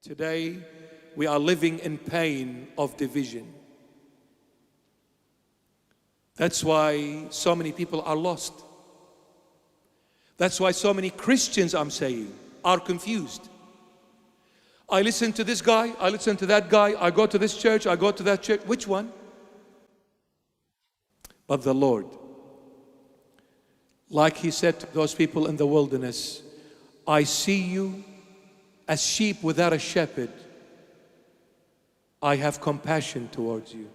Today, we are living in pain of division. That's why so many people are lost. That's why so many Christians, I'm saying, are confused. I listen to this guy, I listen to that guy, I go to this church, I go to that church. Which one? But the Lord, like He said to those people in the wilderness, I see you as sheep without a shepherd. I have compassion towards you.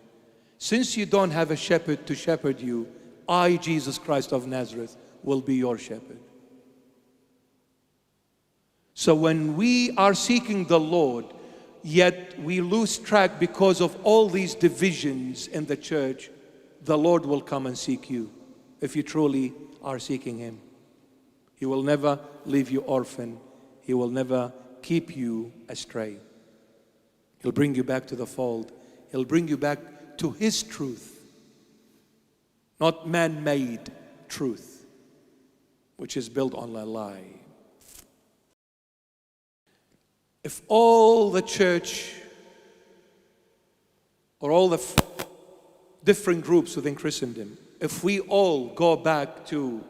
Since you don't have a shepherd to shepherd you, I, Jesus Christ of Nazareth, will be your shepherd. So when we are seeking the Lord, yet we lose track because of all these divisions in the church, the Lord will come and seek you if you truly are seeking Him. He will never leave you orphan. He will never keep you astray. He'll bring you back to the fold. He'll bring you back to His truth, not man-made truth, which is built on a lie. If all the church or all the different groups within Christendom, if we all go back to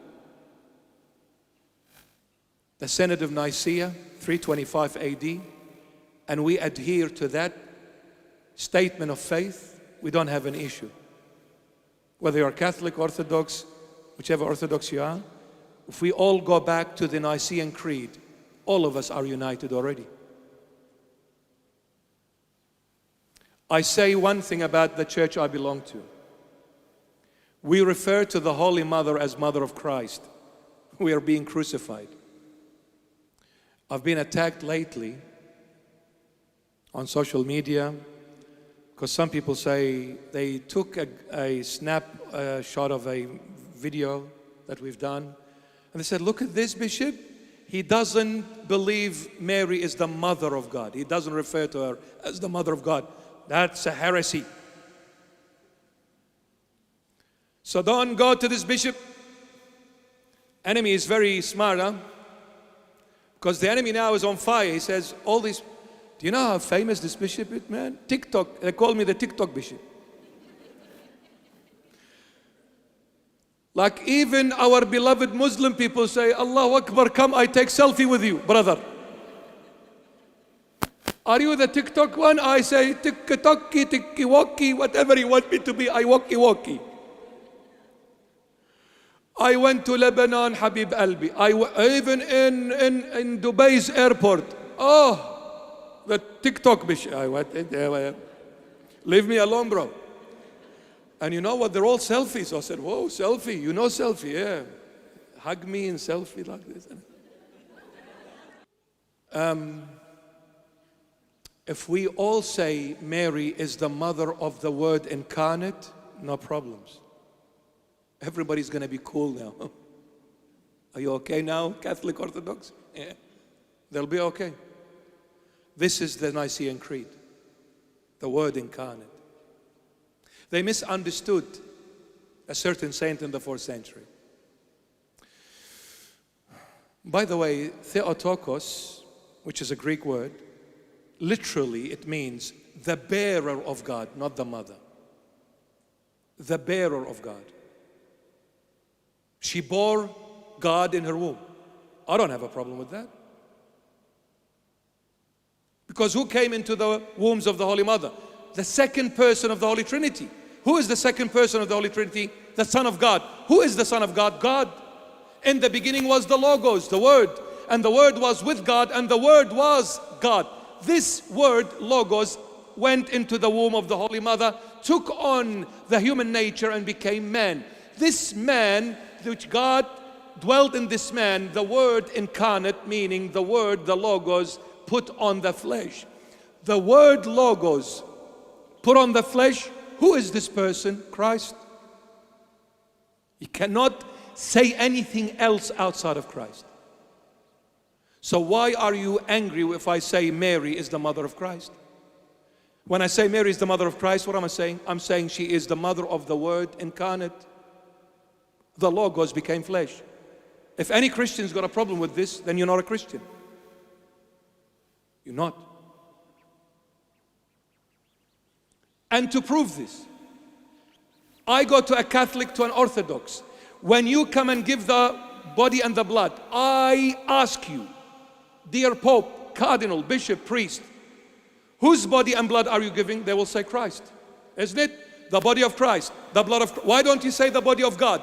the Synod of Nicaea, 325 AD, and we adhere to that statement of faith, we don't have an issue. Whether you're Catholic, Orthodox, whichever Orthodox you are, if we all go back to the Nicene Creed, all of us are united already. I say one thing about the church I belong to. We refer to the Holy Mother as Mother of Christ. We are being crucified. I've been attacked lately on social media because some people say they took a shot of a video that we've done, and they said, look at this bishop. He doesn't believe Mary is the Mother of God. He doesn't refer to her as the Mother of God. That's a heresy. So don't go to this bishop. Enemy is very smart, huh? Because the enemy now is on fire. He says, all these, do you know how famous this bishop is, man? TikTok, they call me the TikTok bishop. Like even our beloved Muslim people say, Allahu Akbar, come, I take selfie with you, brother. Are you the TikTok one? I say, tikki-tokki, tikki-wokki, whatever you want me to be, I wokki-wokki. I went to Lebanon, Habib Albi. Even in Dubai's airport. Oh, the TikTok bishop. Leave me alone, bro. And you know what? They're all selfies. I said, whoa, selfie. You know selfie, yeah. Hug me and selfie like this. If we all say Mary is the mother of the Word incarnate, no problems. Everybody's going to be cool now. Are you okay now, Catholic Orthodox? Yeah. They'll be okay. This is the Nicene Creed, the Word incarnate. They misunderstood a certain saint in the 4th century. By the way, Theotokos, which is a Greek word, literally it means the bearer of God, not the mother. The bearer of God. She bore God in her womb. I don't have a problem with that. Because who came into the wombs of the Holy Mother? The second person of the Holy Trinity. Who is the second person of the Holy Trinity? The Son of God. Who is the Son of God? God. In the beginning was the Logos, the Word. And the Word was with God, and the Word was God. This word, Logos, went into the womb of the Holy Mother, took on the human nature and became man. This man, which God dwelt in this man, the Word incarnate, meaning the Word, the Logos, put on the flesh. The word Logos put on the flesh. Who is this person? Christ. You cannot say anything else outside of Christ. So why are you angry if I say Mary is the mother of Christ? When I say Mary is the mother of Christ, what am I saying? I'm saying she is the mother of the Word incarnate. The Logos became flesh. If any Christian's got a problem with this, then you're not a Christian. You're not. And to prove this, I go to a Catholic, to an Orthodox. When you come and give the body and the blood, I ask you, dear Pope, Cardinal, Bishop, Priest, whose body and blood are you giving? They will say Christ. Isn't it? The body of Christ, the blood of Christ. Why don't you say the body of God?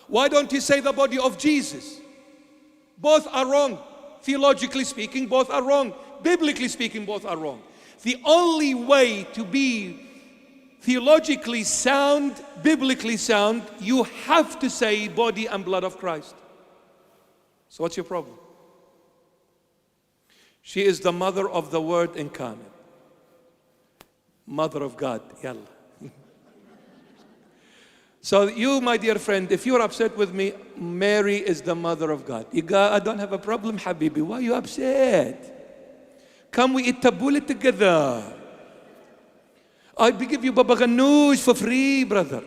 Why don't you say the body of Jesus? Both are wrong. Theologically speaking, both are wrong. Biblically speaking, both are wrong. The only way to be theologically sound, biblically sound, you have to say body and blood of Christ. So what's your problem? She is the mother of the Word incarnate. Mother of God. Yalla. So you, my dear friend, if you're upset with me, Mary is the mother of God. You go, I don't have a problem, Habibi. Why are you upset? Come, we eat tabbouleh together. I give you baba ganoush for free, brother.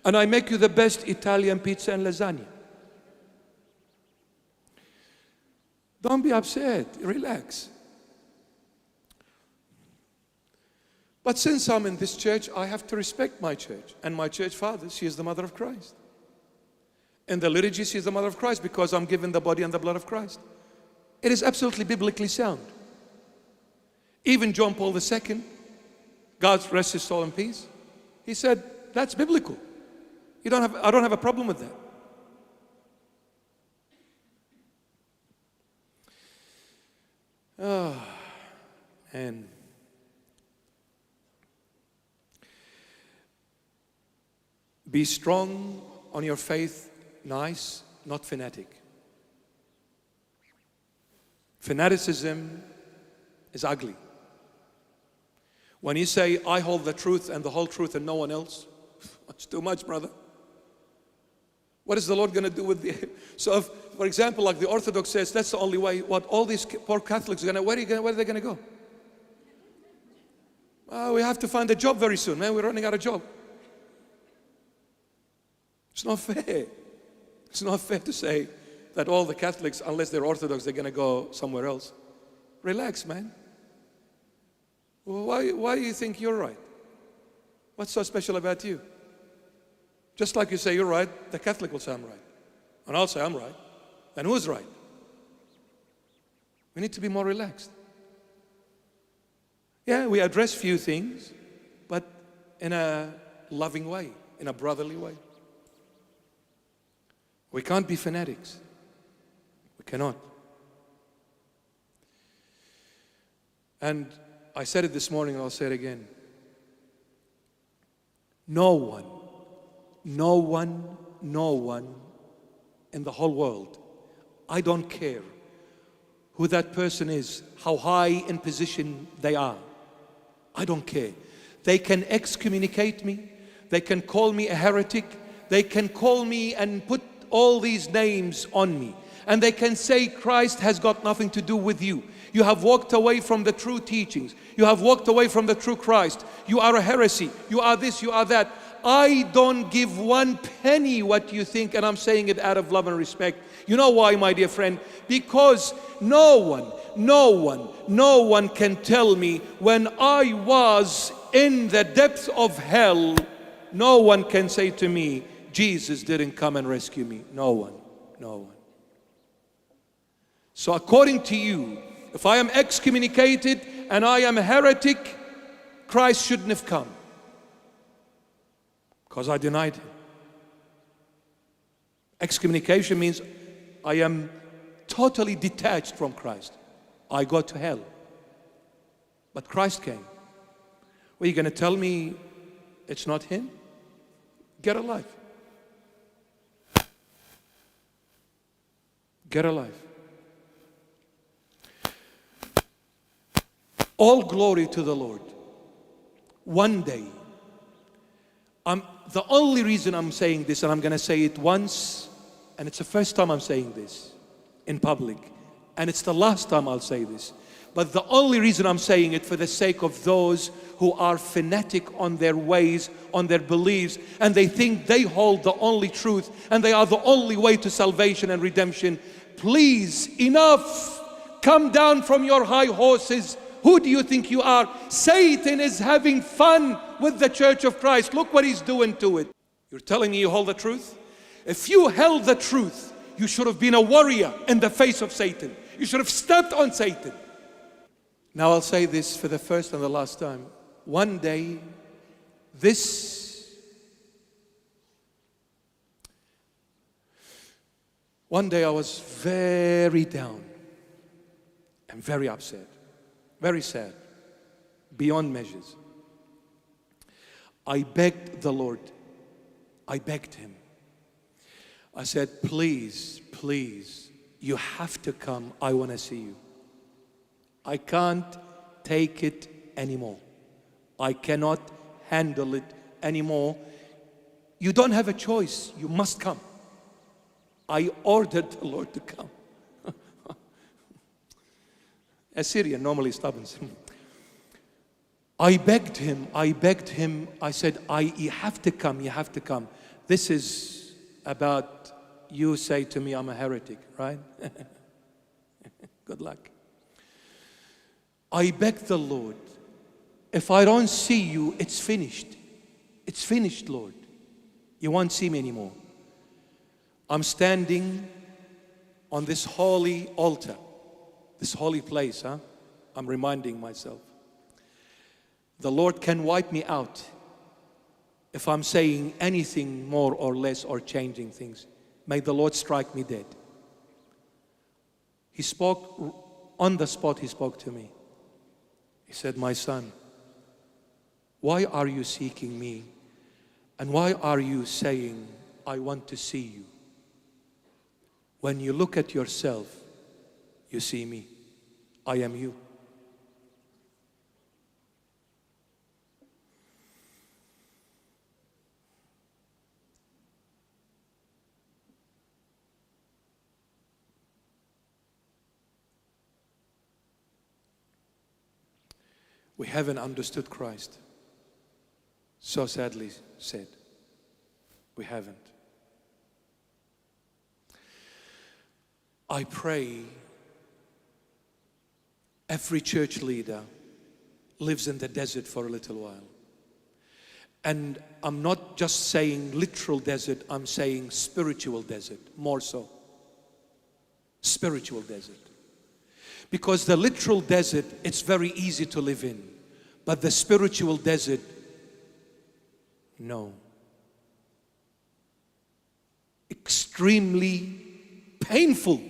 And I make you the best Italian pizza and lasagna. Don't be upset, relax. But since I'm in this church, I have to respect my church. And my church father, she is the mother of Christ. In the liturgy, she is the mother of Christ because I'm given the body and the blood of Christ. It is absolutely biblically sound. Even John Paul II, God rest his soul in peace, he said, that's biblical. I don't have a problem with that. Oh, man. Be strong on your faith, nice, not fanatic. Fanaticism is ugly. When you say, I hold the truth and the whole truth and no one else, that's too much, brother. What is the Lord going to do with the... So, if, for example, like the Orthodox says, that's the only way, what all these poor Catholics are going to... Where are they going to go? We have to find a job very soon, man. We're running out of job. It's not fair. It's not fair to say that all the Catholics, unless they're Orthodox, they're going to go somewhere else. Relax, man. Well, why do you think you're right? What's so special about you? Just like you say you're right, the Catholic will say I'm right. And I'll say I'm right. Then who's right? We need to be more relaxed. Yeah, we address few things, but in a loving way, in a brotherly way. We can't be fanatics. We cannot. And I said it this morning and I'll say it again. No one in the whole world, I don't care who that person is, how high in position they are. I don't care. They can excommunicate me. They can call me a heretic. They can call me and put all these names on me. And they can say Christ has got nothing to do with you. You have walked away from the true teachings. You have walked away from the true Christ. You are a heresy. You are this, you are that. I don't give one penny what you think, and I'm saying it out of love and respect. You know why, my dear friend? Because no one can tell me when I was in the depths of hell, no one can say to me, Jesus didn't come and rescue me. No one. So according to you, if I am excommunicated and I am a heretic, Christ shouldn't have come. Because I denied him. Excommunication means I am totally detached from Christ. I go to hell. But Christ came. Well, you going to tell me it's not him? Get a life. Get a life. All glory to the Lord. One day, the only reason I'm saying this, and I'm going to say it once, and it's the first time I'm saying this in public, and it's the last time I'll say this, but the only reason I'm saying it for the sake of those who are fanatic on their ways, on their beliefs, and they think they hold the only truth, and they are the only way to salvation and redemption. Please, enough! Come down from your high horses. Who do you think you are? Satan is having fun with the church of Christ. Look what he's doing to it. You're telling me you hold the truth? If you held the truth, you should have been a warrior in the face of Satan. You should have stepped on Satan. Now I'll say this for the first and the last time. One day I was very down and very upset, very sad, beyond measures. I begged the Lord. I begged Him. I said, please, please, you have to come. I want to see you. I can't take it anymore. I cannot handle it anymore. You don't have a choice. You must come. I ordered the Lord to come. A Syrian, normally stubborn. I begged him. I said, you have to come. You have to come. This is about you say to me I'm a heretic, right? Good luck. I begged the Lord, if I don't see you, it's finished. It's finished, Lord. You won't see me anymore. I'm standing on this holy altar, this holy place, I'm reminding myself. The Lord can wipe me out if I'm saying anything more or less or changing things. May the Lord strike me dead. He spoke, on the spot he spoke to me. He said, my son, why are you seeking me? And why are you saying, I want to see you? When you look at yourself, you see me. I am you. We haven't understood Christ. So sadly said. We haven't. I pray every church leader lives in the desert for a little while. And I'm not just saying literal desert, I'm saying spiritual desert, more so. Spiritual desert. Because the literal desert, it's very easy to live in. But the spiritual desert, no. Extremely painful.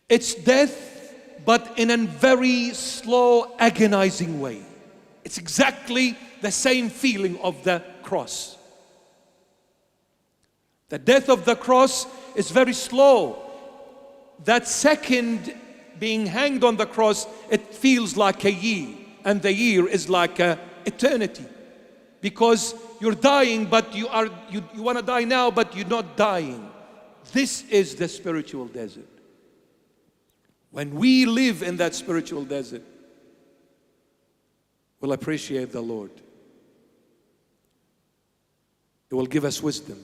It's death, but in a very slow, agonizing way. It's exactly the same feeling of the cross. The death of the cross is very slow. That second being hanged on the cross, it feels like a year, and the year is like a eternity, because you're dying, but you want to die now, but you're not dying. This is the spiritual desert. When we live in that spiritual desert, we'll appreciate the Lord. It will give us wisdom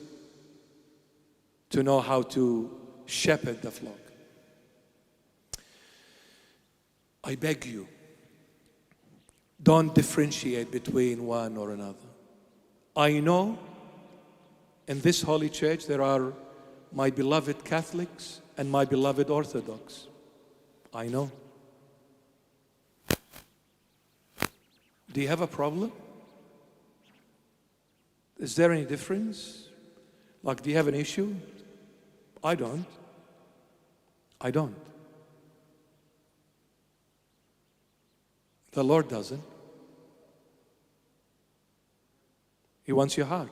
to know how to shepherd the flock. I beg you, don't differentiate between one or another. I know in this holy church there are my beloved Catholics and my beloved Orthodox. I know. Do you have a problem? Is there any difference? Like, do you have an issue? I don't. I don't. The Lord doesn't. He wants your heart.